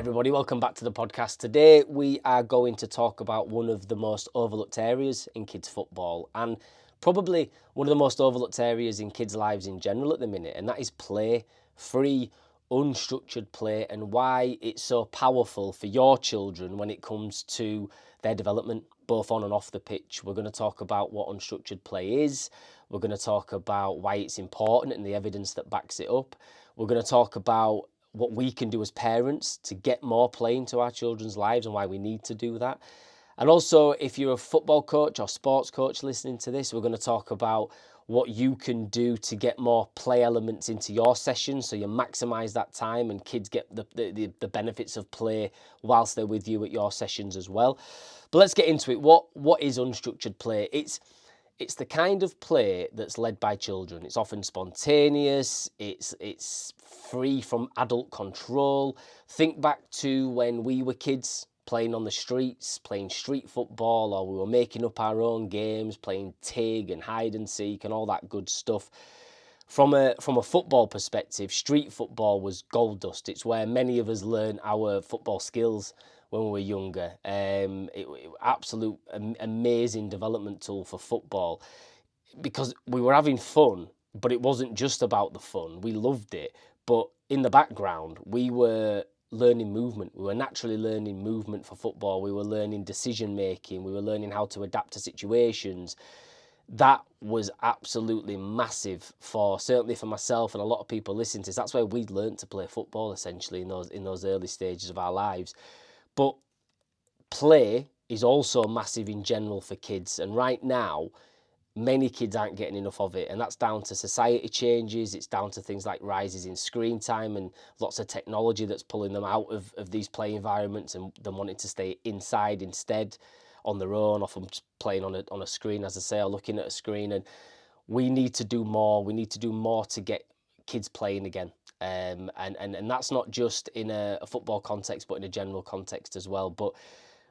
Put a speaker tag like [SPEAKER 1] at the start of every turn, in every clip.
[SPEAKER 1] everybody, welcome back to the podcast. Today we are going to talk about one of the most overlooked areas in kids football, and probably one of the most overlooked areas in kids' lives in general at the minute, and that is play, free, unstructured play, and why it's so powerful for your children when it comes to their development, both on and off the pitch. We're going to talk about what unstructured play is. We're going to talk about why it's important and the evidence that backs it up. We're going to talk about what we can do as parents to get more play into our children's lives and why we need to do that. And also, if you're a football coach or sports coach listening to this, we're going to talk about what you can do to get more play elements into your sessions so you maximise that time and kids get the benefits of play whilst they're with you at your sessions as well. But let's get into it. What is unstructured play? It's the kind of play that's led by children. It's often spontaneous, it's free from adult control. Think back to when we were kids, playing on the streets, playing street football, or we were making up our own games, playing tig and hide and seek and all that good stuff. From a football perspective, street football was gold dust. It's where many of us learned our football skills when we were younger. Absolute amazing development tool for football because we were having fun, but it wasn't just about the fun. We loved it, but in the background, we were learning movement. We were naturally learning movement for football. We were learning decision making. We were learning how to adapt to situations. That was absolutely massive certainly for myself and a lot of people listening to this. That's where we learned to play football essentially in those early stages of our lives. But play is also massive in general for kids, and right now many kids aren't getting enough of it, and that's down to society changes. It's down to things like rises in screen time and lots of technology that's pulling them out of these play environments and them wanting to stay inside instead on their own, often playing on a screen, as I say, or looking at a screen. And we need to do more. We need to do more to get kids playing again. And that's not just in a football context, but in a general context as well. But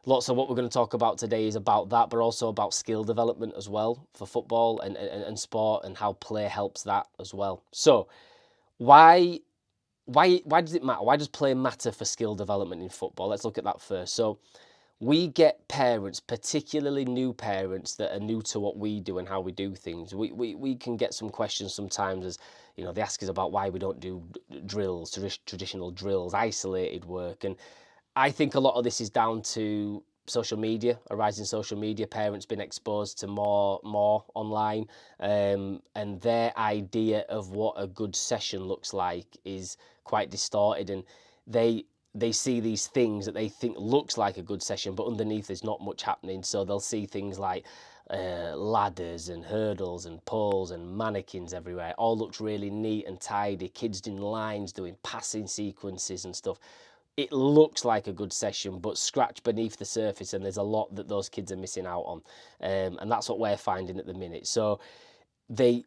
[SPEAKER 1] lots of what we're going to talk about today is about that, but also about skill development as well for football and sport, and how play helps that as well. So why does it matter? Why does play matter for skill development in football? Let's look at that first. So we get parents, particularly new parents that are new to what we do and how we do things. We can get some questions sometimes, as you know, they ask us about why we don't do drills, traditional drills, isolated work. And I think a lot of this is down to social media, a rise in social media, parents being exposed to more online, and their idea of what a good session looks like is quite distorted, and they see these things that they think looks like a good session, but underneath there's not much happening. So they'll see things like ladders and hurdles and poles and mannequins everywhere. It all looks really neat and tidy. Kids doing lines, doing passing sequences and stuff. It looks like a good session, but scratch beneath the surface and there's a lot that those kids are missing out on. And that's what we're finding at the minute. So there's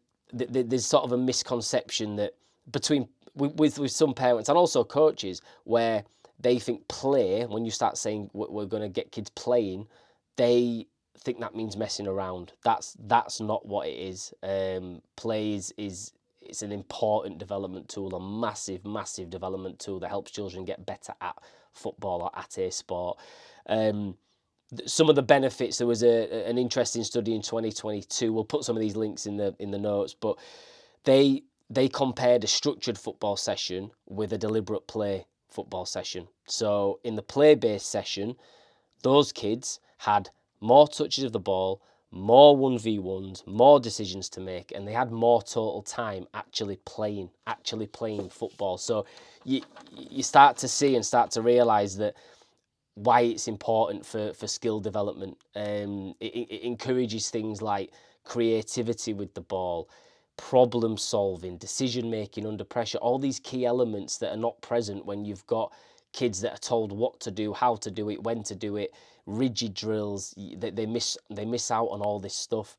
[SPEAKER 1] sort of a misconception that with some parents and also coaches, where they think play, when you start saying we're going to get kids playing, they think that means messing around. That's not what it is. Play is it's an important development tool, a massive development tool that helps children get better at football or at a sport. Some of the benefits, there was an interesting study in 2022. We'll put some of these links in the notes, but they compared a structured football session with a deliberate play football session. So in the play-based session, those kids had more touches of the ball, more 1v1s, more decisions to make, and they had more total time actually playing football. So you start to see and start to realise that why it's important for skill development. It encourages things like creativity with the ball, problem solving, decision making under pressure, all these key elements that are not present when you've got kids that are told what to do, how to do it, when to do it, rigid drills. They miss out on all this stuff.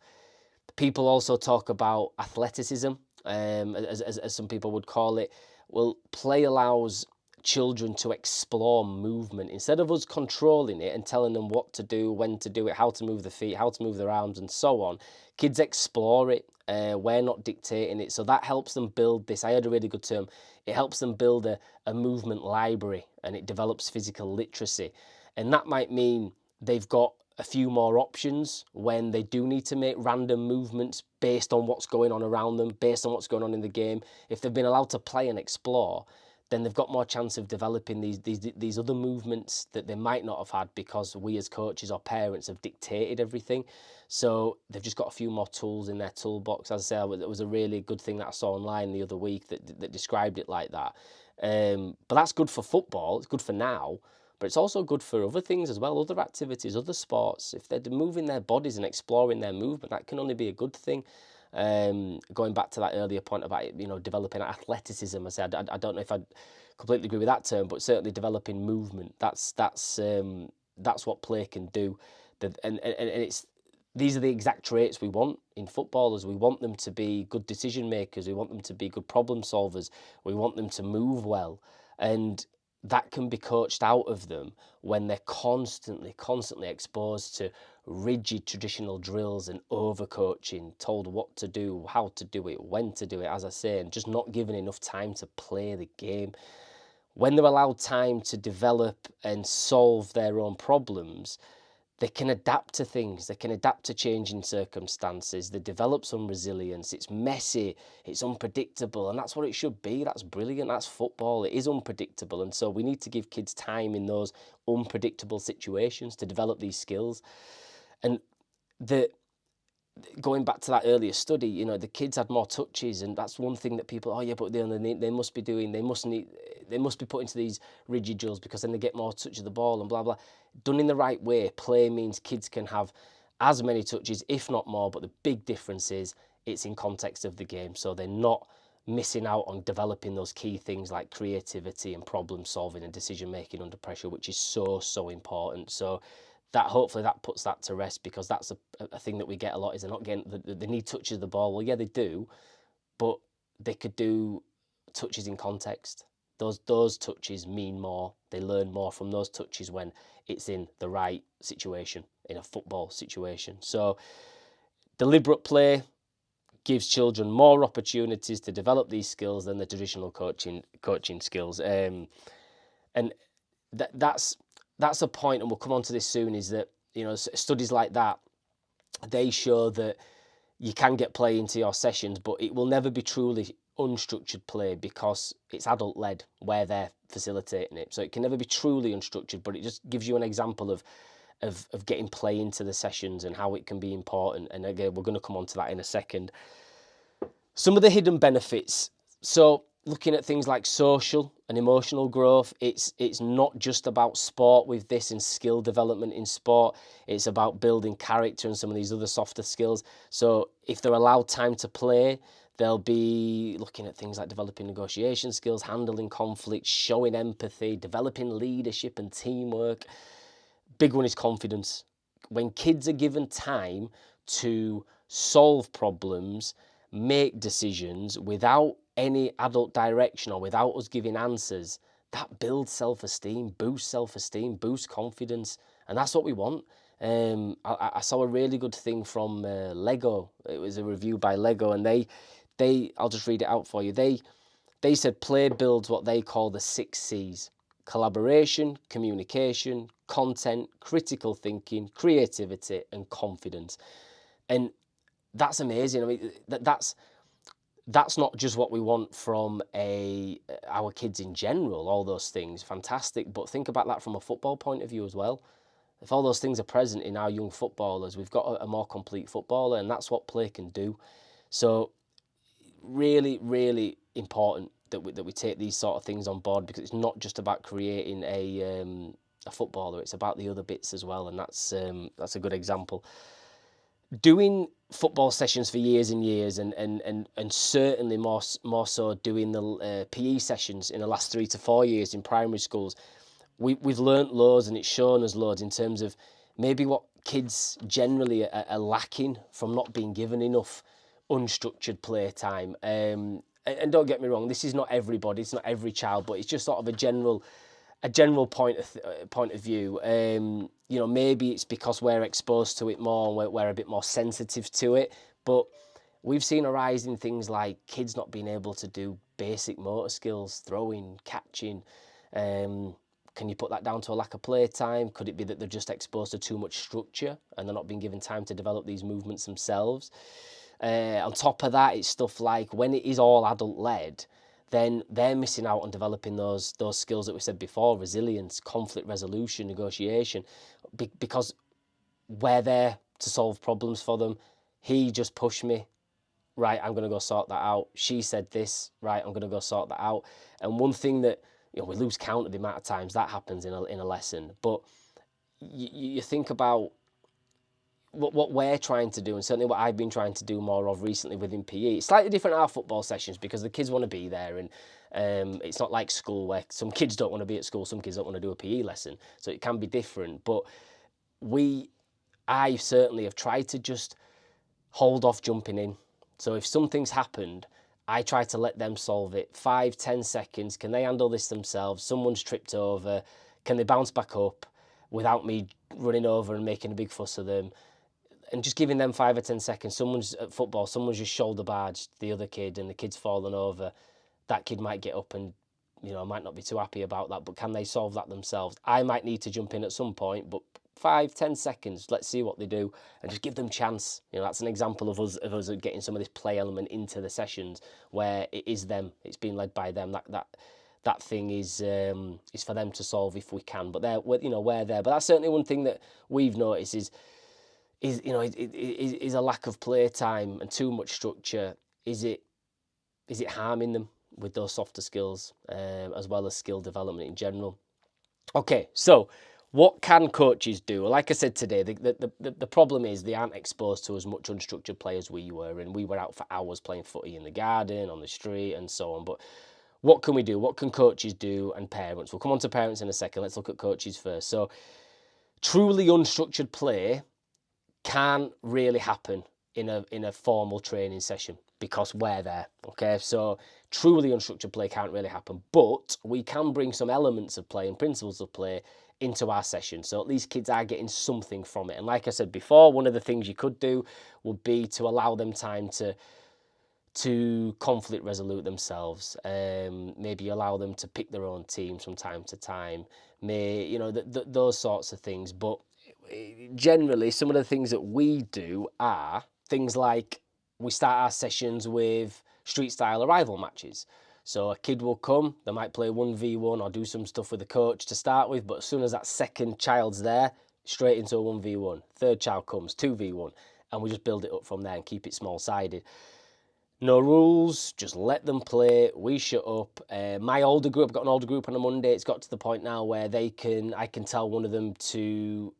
[SPEAKER 1] People also talk about athleticism, as some people would call it. Well, play allows children to explore movement instead of us controlling it and telling them what to do, when to do it, how to move the feet, how to move their arms, and so on. Kids explore it. We're not dictating it, so that helps them build this. I heard a really good term. It helps them build a movement library, and it develops physical literacy. And that might mean they've got a few more options when they do need to make random movements based on what's going on around them, based on what's going on in the game. If they've been allowed to play and explore, then they've got more chance of developing these other movements that they might not have had because we as coaches or parents have dictated everything. So they've just got a few more tools in their toolbox. As I say, it was a really good thing that I saw online the other week that described it like that. But that's good for football. It's good for now. But it's also good for other things as well, other activities, other sports. If they're moving their bodies and exploring their movement, that can only be a good thing. Going back to that earlier point about developing athleticism, I said I don't know if I completely agree with that term, but certainly developing movement. That's what play can do. And it's these are the exact traits we want in footballers. We want them to be good decision makers. We want them to be good problem solvers. We want them to move well, and that can be coached out of them when they're constantly exposed to rigid traditional drills and overcoaching, told what to do, how to do it, when to do it, as I say, and just not given enough time to play the game. When they're allowed time to develop and solve their own problems, they can adapt to things, they can adapt to changing circumstances, they develop some resilience. It's messy, it's unpredictable, and that's what it should be. That's brilliant, that's football. It is unpredictable, and so we need to give kids time in those unpredictable situations to develop these skills. And going back to that earlier study, the kids had more touches, and that's one thing that people, but they must be put into these rigid drills because then they get more touch of the ball and blah blah. Done in the right way, play means kids can have as many touches, if not more. But the big difference is it's in context of the game, so they're not missing out on developing those key things like creativity and problem solving and decision making under pressure, which is so important. So that hopefully that puts that to rest, because that's a thing that we get a lot, is they're not getting they need touches of the ball. Well, yeah, they do, but they could do touches in context. Those touches mean more. They learn more from those touches when it's in the right situation, in a football situation. So deliberate play gives children more opportunities to develop these skills than the traditional coaching skills. And that's a point, and we'll come on to this soon, is that studies like that, they show that you can get play into your sessions, but it will never be truly unstructured play because it's adult led where they're facilitating it. So it can never be truly unstructured, but it just gives you an example of getting play into the sessions and how it can be important. And again, we're going to come on to that in a second. Some of the hidden benefits. So looking at things like social and emotional growth, it's not just about sport with this and skill development in sport. It's about building character and some of these other softer skills. So if they're allowed time to play, they'll be looking at things like developing negotiation skills, handling conflict, showing empathy, developing leadership and teamwork. Big one is confidence. When kids are given time to solve problems, make decisions without any adult direction or without us giving answers, that builds self-esteem, boosts confidence, and that's what we want. I saw a really good thing from Lego. It was a review by Lego, and they I'll just read it out for you. They said play builds what they call the 6 C's: collaboration, communication, content, critical thinking, creativity, and confidence. And that's amazing. I mean, that's not just what we want from our kids in general. All those things, fantastic. But think about that from a football point of view as well. If all those things are present in our young footballers, we've got a more complete footballer, and that's what play can do. So really, really important that we take these sort of things on board, because it's not just about creating a footballer. It's about the other bits as well, and that's a good example. Doing football sessions for years and years, and certainly more so doing the PE sessions in the last 3 to 4 years in primary schools, we've learnt loads, and it's shown us loads in terms of maybe what kids generally are lacking from not being given enough unstructured play time. And and don't get me wrong, this is not everybody, it's not every child, but it's just sort of a general point of view. Maybe it's because we're exposed to it more and we're a bit more sensitive to it, but we've seen a rise in things like kids not being able to do basic motor skills, throwing, catching. Can you put that down to a lack of play time? Could it be that they're just exposed to too much structure and they're not being given time to develop these movements themselves? On top of that, it's stuff like when it is all adult led, then they're missing out on developing those skills that we said before: resilience, conflict resolution, negotiation, because we're there to solve problems for them. He just pushed me, right, I'm going to go sort that out. She said this, right, I'm going to go sort that out. And one thing that, we lose count of the amount of times that happens in a lesson, but you think about what we're trying to do, and certainly what I've been trying to do more of recently within PE. It's slightly different at our football sessions because the kids want to be there, and it's not like school where some kids don't want to be at school, some kids don't want to do a PE lesson, so it can be different. But I certainly have tried to just hold off jumping in. So if something's happened, I try to let them solve it. 5-10 seconds, can they handle this themselves? Someone's tripped over, can they bounce back up without me running over and making a big fuss of them? And just giving them 5 or 10 seconds. Someone's at football, someone's just shoulder barged the other kid and the kid's fallen over. That kid might get up and, might not be too happy about that, but can they solve that themselves? I might need to jump in at some point, but 5-10 seconds, let's see what they do and just give them chance. That's an example of us getting some of this play element into the sessions where it is them, it's being led by them. That thing is for them to solve if we can, but we're there. But that's certainly one thing that we've noticed is a lack of play time and too much structure. Is it harming them with those softer skills as well as skill development in general? Okay, so what can coaches do? Like I said today, the problem is they aren't exposed to as much unstructured play as we were, and we were out for hours playing footy in the garden, on the street, and so on. But what can we do? What can coaches do, and parents? We'll come on to parents in a second. Let's look at coaches first. So truly unstructured play can't really happen in a formal training session because we're there. Okay, so truly unstructured play can't really happen, but we can bring some elements of play and principles of play into our session, so at least kids are getting something from it. And like I said before, one of the things you could do would be to allow them time to conflict resolute themselves. Maybe allow them to pick their own teams from time to time. Those sorts of things. But generally, some of the things that we do are things like we start our sessions with street style arrival matches. So a kid will come, they might play 1v1 or do some stuff with the coach to start with, but as soon as that second child's there, straight into a 1v1. Third child comes, 2v1, and we just build it up from there and keep it small-sided. No rules, just let them play. We shut up. My older group, I've got an older group on a Monday. It's got to the point now where I can tell one of them to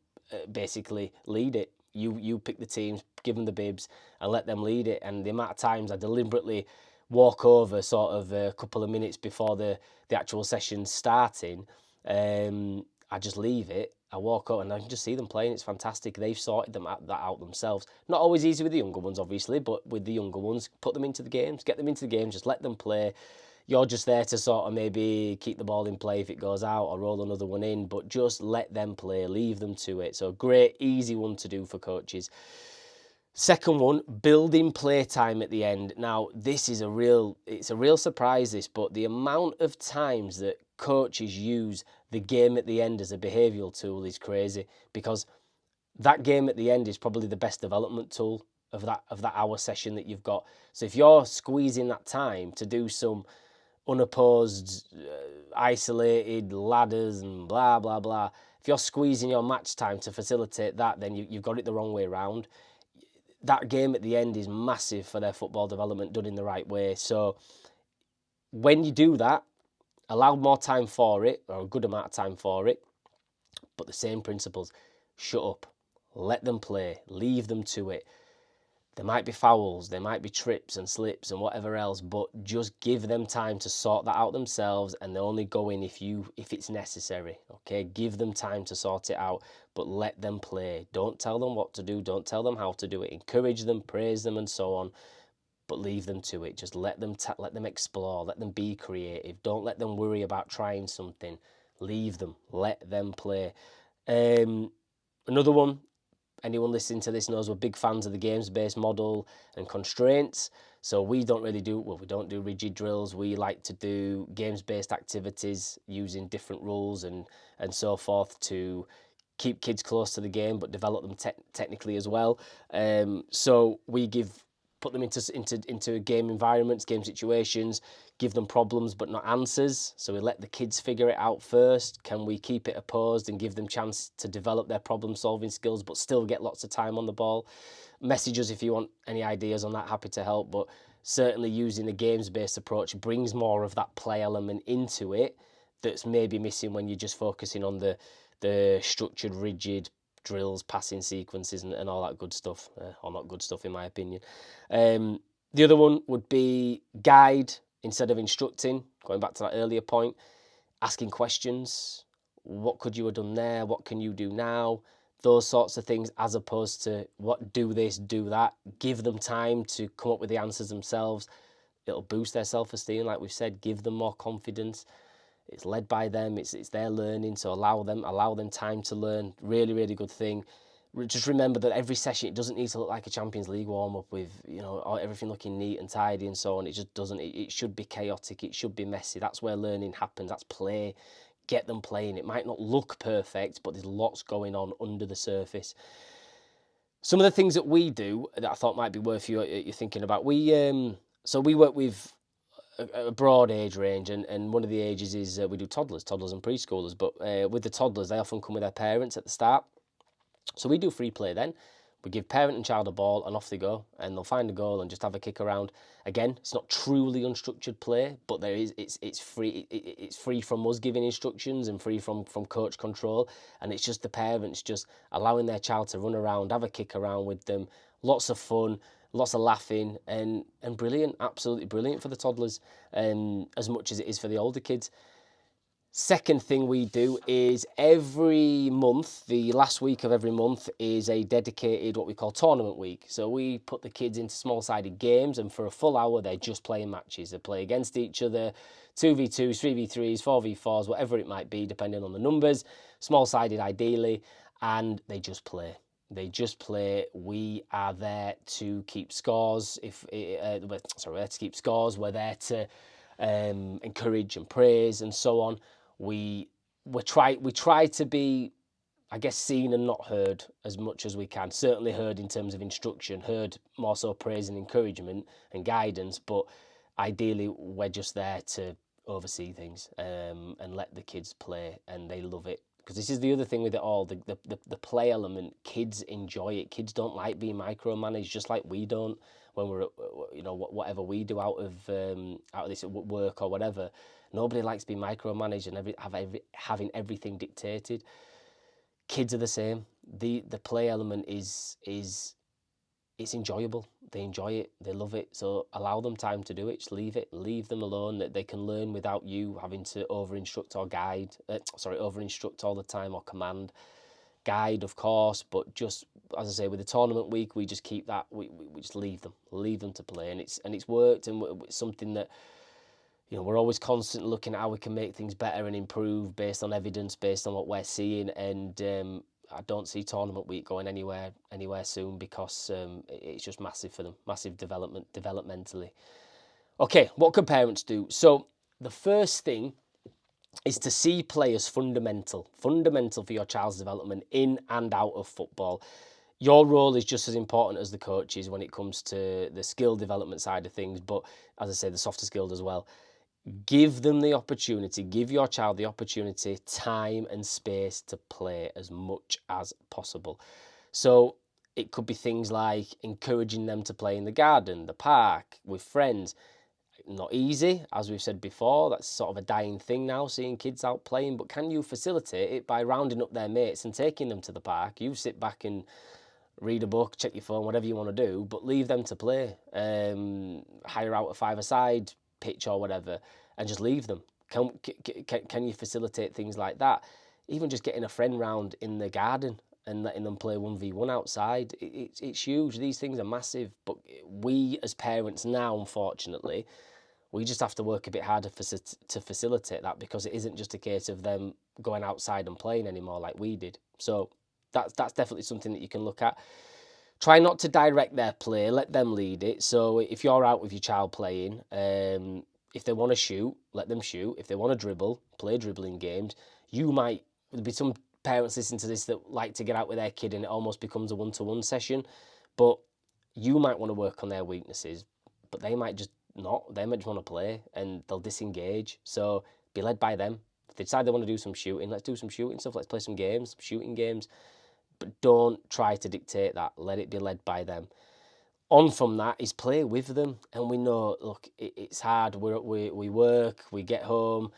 [SPEAKER 1] basically lead it. You pick the teams, give them the bibs, and let them lead it. And the amount of times I deliberately walk over sort of a couple of minutes before the actual session's starting, I just leave it. I walk out and I can just see them playing. It's fantastic. They've sorted that out themselves. Not always easy with the younger ones, obviously, but with the younger ones, put them into the games, get them into the games, just let them play. You're just there to sort of maybe keep the ball in play if it goes out or roll another one in, but just let them play, leave them to it. So a great, easy one to do for coaches. Second one, building play time at the end. Now, this is it's a real surprise, this, but the amount of times that coaches use the game at the end as a behavioural tool is crazy, because that game at the end is probably the best development tool of that hour session that you've got. So if you're squeezing that time to do some unopposed, isolated ladders and blah, blah, blah, if you're squeezing your match time to facilitate that, then you've got it the wrong way around. That game at the end is massive for their football development done in the right way. So when you do that, allow more time for it, or a good amount of time for it, but the same principles. Shut up, let them play, leave them to it. There might be fouls, there might be trips and slips and whatever else, but just give them time to sort that out themselves, and they only go in if it's necessary. Okay, give them time to sort it out, but let them play. Don't tell them what to do, don't tell them how to do it. Encourage them, praise them, and so on. but leave them to it. Just let them explore, let them be creative. Don't let them worry about trying something. Leave them, let them play. Another one, anyone listening to this knows we're big fans of the games-based model and constraints. So we don't do rigid drills. We like to do games-based activities using different rules and so forth to keep kids close to the game, but develop them technically as well. So we put them into game environments, game situations, give them problems but not answers. So we let the kids figure it out first. Can we keep it opposed and give them chance to develop their problem solving skills but still get lots of time on the ball? Message us if you want any ideas on that, happy to help. But certainly using a games-based approach brings more of that play element into it that's maybe missing when you're just focusing on the structured, rigid drills, passing sequences, and all that good stuff, or not good stuff in my opinion. The other one would be guide instead of instructing. Going back to that earlier point, asking questions. What could you have done there? What can you do now? Those sorts of things, as opposed to what, do this, do that. Give them time to come up with the answers themselves. It'll boost their self-esteem, like we've said. Give them more confidence. It's led by them. It's their learning, so allow them time to learn. Really, really good thing. Just remember that every session, it doesn't need to look like a Champions League warm-up with, everything looking neat and tidy and so on. It just doesn't. It should be chaotic. It should be messy. That's where learning happens. That's play. Get them playing. It might not look perfect, but there's lots going on under the surface. Some of the things that we do that I thought might be worth you thinking about. We work with a broad age range, and one of the ages is we do toddlers and preschoolers. But with the toddlers, they often come with their parents at the start. So we do free play then. We give parent and child a ball and off they go, and they'll find a goal and just have a kick around. Again, it's not truly unstructured play, but it's free. It's free from us giving instructions and free from coach control, and it's just the parents just allowing their child to run around, have a kick around with them. Lots of fun, lots of laughing, and brilliant, absolutely brilliant for the toddlers, as much as it is for the older kids. Second thing we do is every month, the last week of every month is a dedicated, what we call tournament week. So we put the kids into small-sided games, and for a full hour, they're just playing matches. They play against each other, 2v2s, 3v3s, 4v4s, whatever it might be, depending on the numbers, small-sided ideally, and they just play. They just play. We are there to keep scores. We're there to keep scores. We're there to encourage and praise and so on. We try to be, I guess, seen and not heard as much as we can. Certainly heard in terms of instruction, heard more so praise and encouragement and guidance, but ideally we're just there to oversee things and let the kids play, and they love it. Because this is the other thing with it all, the play element. Kids enjoy it. Kids don't like being micromanaged, just like we don't when we're whatever we do out of this work or whatever. Nobody likes being micromanaged and having everything dictated. Kids are the same. The play element is it's enjoyable. They enjoy it. They love it. So allow them time to do it. Just leave them alone. That they can learn without you having to over-instruct or guide. Over-instruct all the time or command. Guide, of course, but just, as I say, with the tournament week, we just keep that. We just leave them to play, and it's worked, and it's something that, we're always constantly looking at how we can make things better and improve based on evidence, based on what we're seeing, and I don't see tournament week going anywhere soon, because it's just massive for them, massive developmentally. Okay, what can parents do? So the first thing is to see play as fundamental for your child's development in and out of football. Your role is just as important as the coach's when it comes to the skill development side of things, but as I say, the softer skills as well. Give them the opportunity, give your child the opportunity, time and space to play as much as possible. So it could be things like encouraging them to play in the garden, the park, with friends. Not easy, as we've said before. That's sort of a dying thing now, seeing kids out playing. But can you facilitate it by rounding up their mates and taking them to the park? You sit back and read a book, check your phone, whatever you want to do, but leave them to play. Hire out a five-a-side pitch or whatever, and just leave them. Can you facilitate things like that? Even just getting a friend round in the garden and letting them play 1v1 outside. It's huge. These things are massive. But we as parents now, unfortunately, we just have to work a bit harder to facilitate that, because it isn't just a case of them going outside and playing anymore like we did. So that's definitely something that you can look at. Try not to direct their play, let them lead it. So if you're out with your child playing, if they want to shoot, let them shoot. If they want to dribble, play dribbling games. There'll be some parents listening to this that like to get out with their kid and it almost becomes a one-to-one session. But you might want to work on their weaknesses, but they might just not. They might just want to play and they'll disengage. So be led by them. If they decide they want to do some shooting, let's do some shooting stuff. Let's play some games, some shooting games. But don't try to dictate that. Let it be led by them. On from that is play with them. And we know, look, it's hard. We work, we get home,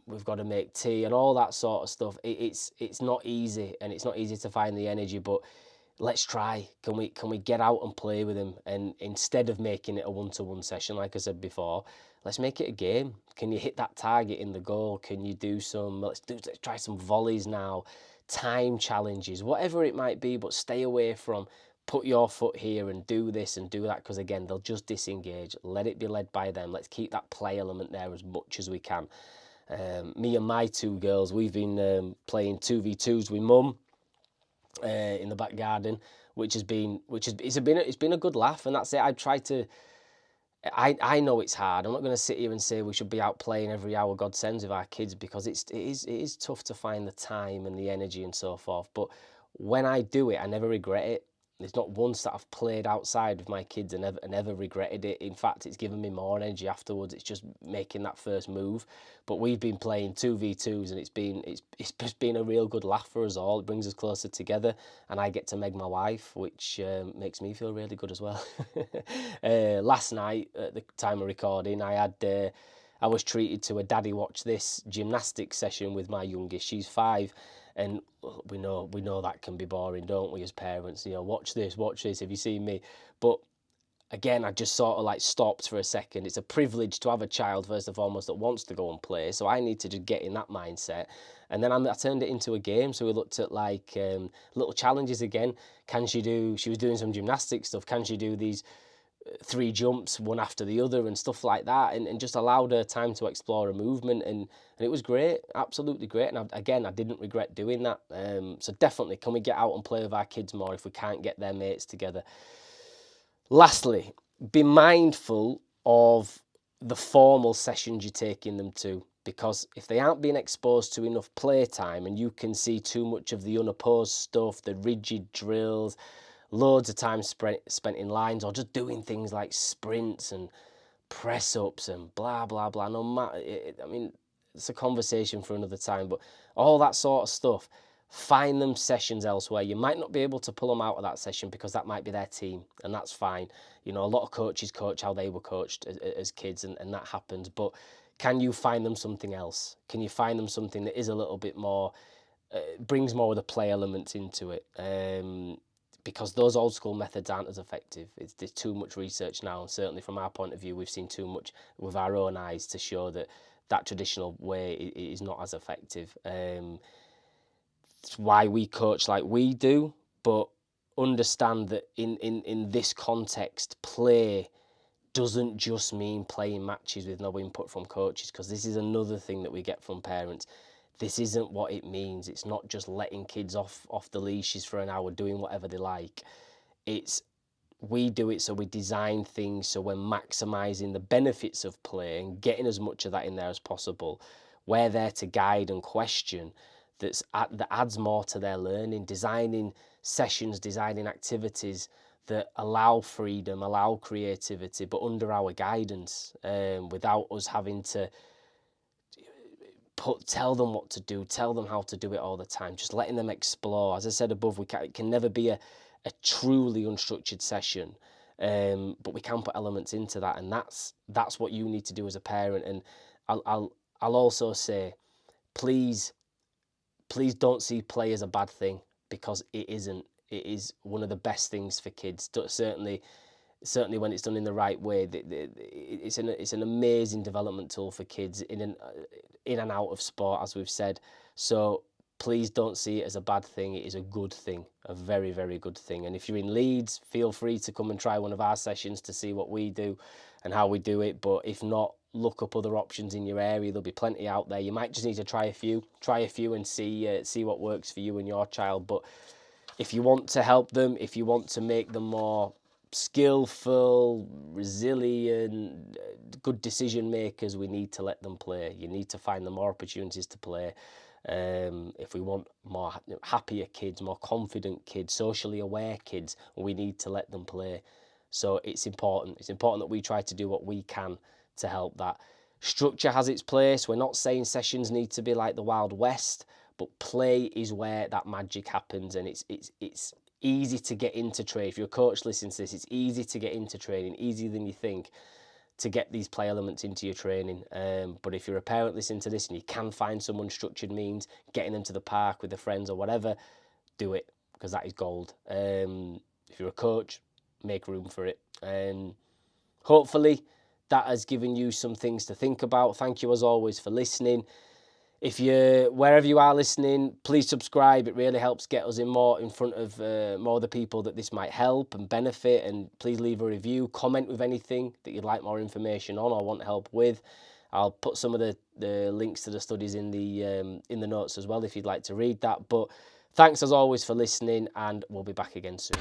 [SPEAKER 1] we've got to make tea and all that sort of stuff. It's not easy, and it's not easy to find the energy, but let's try. Can we get out and play with them? And instead of making it a one-to-one session, like I said before, let's make it a game. Can you hit that target in the goal? Can you do some, let's try some volleys now, time challenges, whatever it might be, but stay away from put your foot here and do this and do that, because again, they'll just disengage. Let it be led by them. Let's keep that play element there as much as we can. Me and my two girls, we've been playing 2v2s with mum in the back garden, it's been a good laugh, and that's it. I know it's hard. I'm not going to sit here and say we should be out playing every hour God sends with our kids, because it is tough to find the time and the energy and so forth. But when I do it, I never regret it. There's not once that I've played outside with my kids and never regretted it. In fact, it's given me more energy afterwards. It's just making that first move. But we've been playing 2v2s, and it's just been a real good laugh for us all. It brings us closer together, and I get to meg my wife, which makes me feel really good as well. Last night, at the time of recording, I was treated to a Daddy Watch This gymnastics session with my youngest. She's 5. And we know that can be boring, don't we, as parents? You know, watch this, have you seen me? But again, I just sort of like stopped for a second. It's a privilege to have a child, first and foremost, that wants to go and play. So I need to just get in that mindset. And then I turned it into a game. So we looked at like little challenges again. She was doing some gymnastics stuff. Can she do these 3 jumps one after the other and stuff like that, and just allowed her time to explore a movement, and it was great, absolutely great. And I didn't regret doing that. So definitely, can we get out and play with our kids more if we can't get their mates together? Lastly, be mindful of the formal sessions you're taking them to, because if they aren't being exposed to enough playtime, and you can see too much of the unopposed stuff, the rigid drills, loads of time spent in lines, or just doing things like sprints and press-ups and blah, blah, blah. No matter, I mean, it's a conversation for another time, but all that sort of stuff, find them sessions elsewhere. You might not be able to pull them out of that session because that might be their team, and that's fine. You know, a lot of coaches coach how they were coached as kids, and that happens. But can you find them something else? Can you find them something that is a little bit more, brings more of the play elements into it? Because those old school methods aren't as effective. There's too much research now, and certainly from our point of view, we've seen too much with our own eyes to show that traditional way is not as effective. It's why we coach like we do, but understand that in this context, play doesn't just mean playing matches with no input from coaches, because this is another thing that we get from parents. This isn't what it means. It's not just letting kids off the leashes for an hour doing whatever they like. We do it so we design things so we're maximising the benefits of play and getting as much of that in there as possible. We're there to guide and question. That adds more to their learning. Designing sessions, designing activities that allow freedom, allow creativity, but under our guidance, without us having to tell them what to do, tell them how to do it all the time. Just letting them explore. As I said above, it can never be a truly unstructured session, but we can put elements into that, and that's what you need to do as a parent. And I'll also say, please don't see play as a bad thing, because it isn't. It is one of the best things for kids. Certainly when it's done in the right way. It's an amazing development tool for kids in and out of sport, as we've said. So please don't see it as a bad thing. It is a good thing, a very, very good thing. And if you're in Leeds, feel free to come and try one of our sessions to see what we do and how we do it. But if not, look up other options in your area. There'll be plenty out there. You might just need to try a few and see what works for you and your child. But if you want to help them, if you want to make them more skillful, resilient, good decision makers, we need to let them play. You need to find them more opportunities to play. If we want more happier kids, more confident kids, socially aware kids, we need to let them play. So it's important. It's important that we try to do what we can to help that. Structure has its place. We're not saying sessions need to be like the Wild West, but play is where that magic happens, and it's easy to get into training. If you're a coach listening to this, it's easy to get into training, easier than you think, to get these play elements into your training. But if you're a parent listening to this and you can find some unstructured means, getting them to the park with their friends or whatever, do it, because that is gold. If you're a coach, make room for it. Hopefully that has given you some things to think about. Thank you as always for listening. If you're wherever you are listening, please subscribe. It really helps get us in front of more of the people that this might help and benefit. And please leave a review, comment with anything that you'd like more information on or want help with. I'll put some of the links to the studies in the notes as well if you'd like to read that. But thanks as always for listening, and we'll be back again soon.